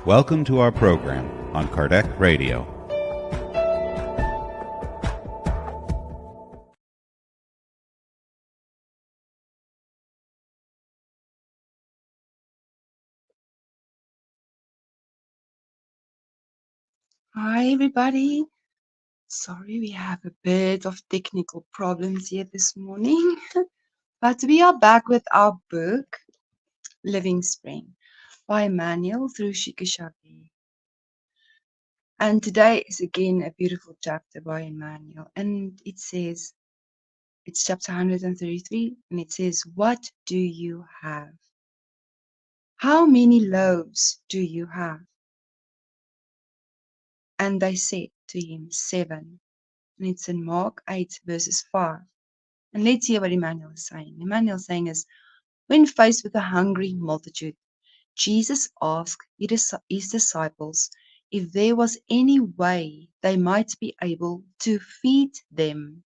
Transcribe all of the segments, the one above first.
Welcome to our program on Kardec Radio. Hi, everybody. Sorry, we have a bit of technical problems here this morning, but we are back with our book, Living Spring, by Emmanuel through Chico Xavier. And today is again a beautiful chapter by Emmanuel, and it says, it's chapter 133, and it says, "What do you have? How many loaves do you have?" And they said to him, 7. And it's in Mark 8, verses 5. And let's hear what Emmanuel is saying. Emmanuel is saying is, when faced with a hungry multitude, Jesus asked his disciples if there was any way they might be able to feed them.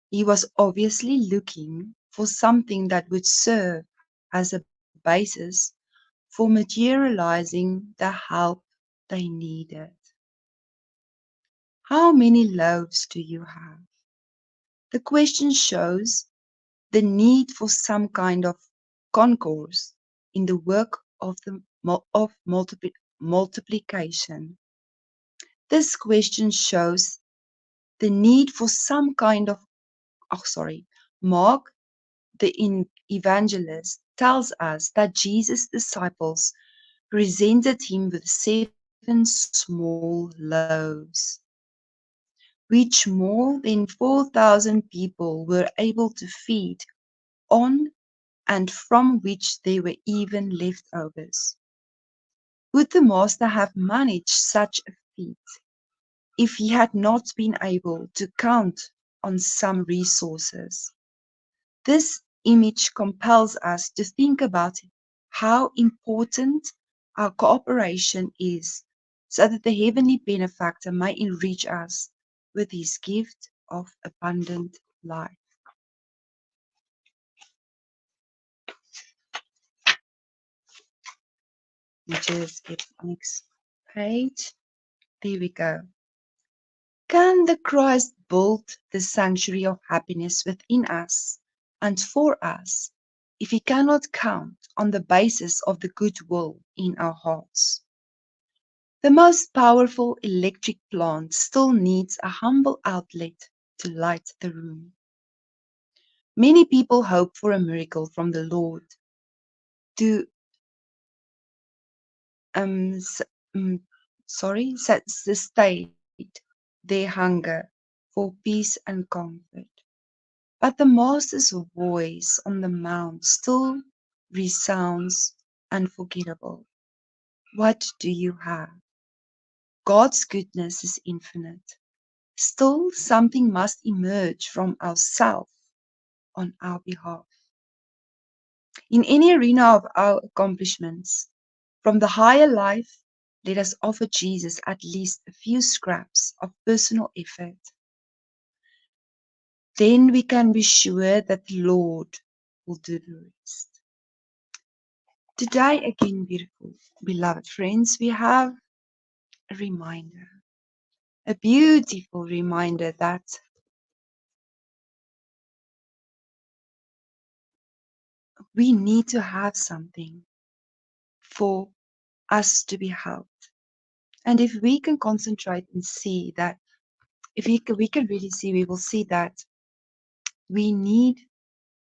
He was obviously looking for something that would serve as a basis for materializing the help they needed. How many loaves do you have? The question shows the need for some kind of concourse in the work of multiplication. This question shows the need for some kind of, Mark, the evangelist, tells us that Jesus' disciples presented him with 7 small loaves, which more than 4,000 people were able to feed on, and from which there were even leftovers. Would the master have managed such a feat if he had not been able to count on some resources? This image compels us to think about how important our cooperation is, so that the heavenly benefactor may enrich us with his gift of abundant life. Let me just get the next page. There we go. Can the Christ build the sanctuary of happiness within us and for us if he cannot count on the basis of the goodwill in our hearts? The most powerful electric plant still needs a humble outlet to light the room. Many people hope for a miracle from the Lord to sustain their hunger for peace and comfort. But the Master's voice on the mount still resounds unforgettable. What do you have? God's goodness is infinite. Still, something must emerge from ourselves on our behalf. In any arena of our accomplishments, from the higher life, let us offer Jesus at least a few scraps of personal effort. Then we can be sure that the Lord will do the rest. Today, again, beautiful, beloved friends, we have a reminder, a beautiful reminder that we need to have something for us to be helped. And if we can concentrate and see that, if we can really see, we will see that we need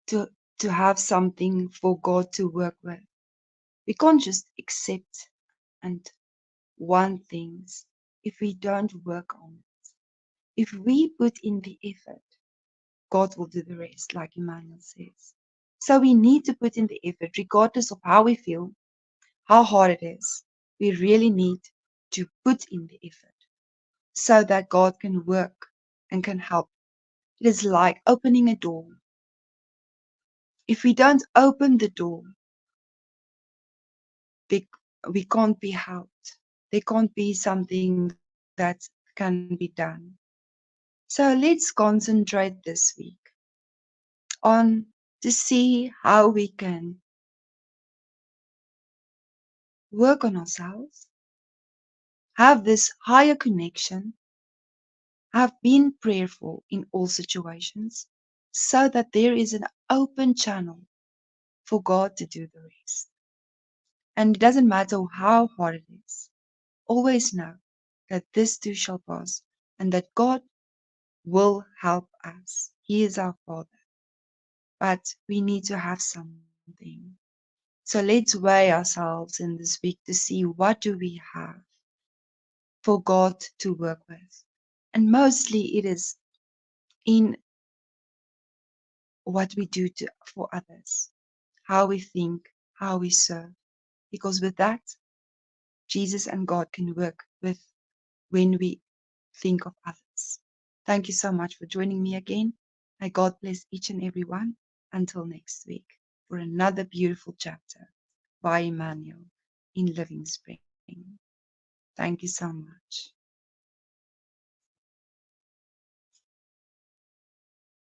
to have something for God to work with. We can't just accept and want things if we don't work on it. If we put in the effort, God will do the rest, like Emmanuel says. So we need to put in the effort, regardless of how we feel, how hard it is. We really need to put in the effort so that God can work and can help. It is like opening a door. If we don't open the door, we can't be helped. There can't be something that can be done. So let's concentrate this week on to see how we can work on ourselves, have this higher connection, have been prayerful in all situations, so that there is an open channel for God to do the rest. And it doesn't matter how hard it is, always know that this too shall pass and that God will help us. He is our Father, but we need to have something. So let's weigh ourselves in this week to see what do we have for God to work with. And mostly it is in what we do for others, how we think, how we serve. Because with that, Jesus and God can work with when we think of others. Thank you so much for joining me again. May God bless each and every one. Until next week for another beautiful chapter by Emmanuel in Living Spring. Thank you so much.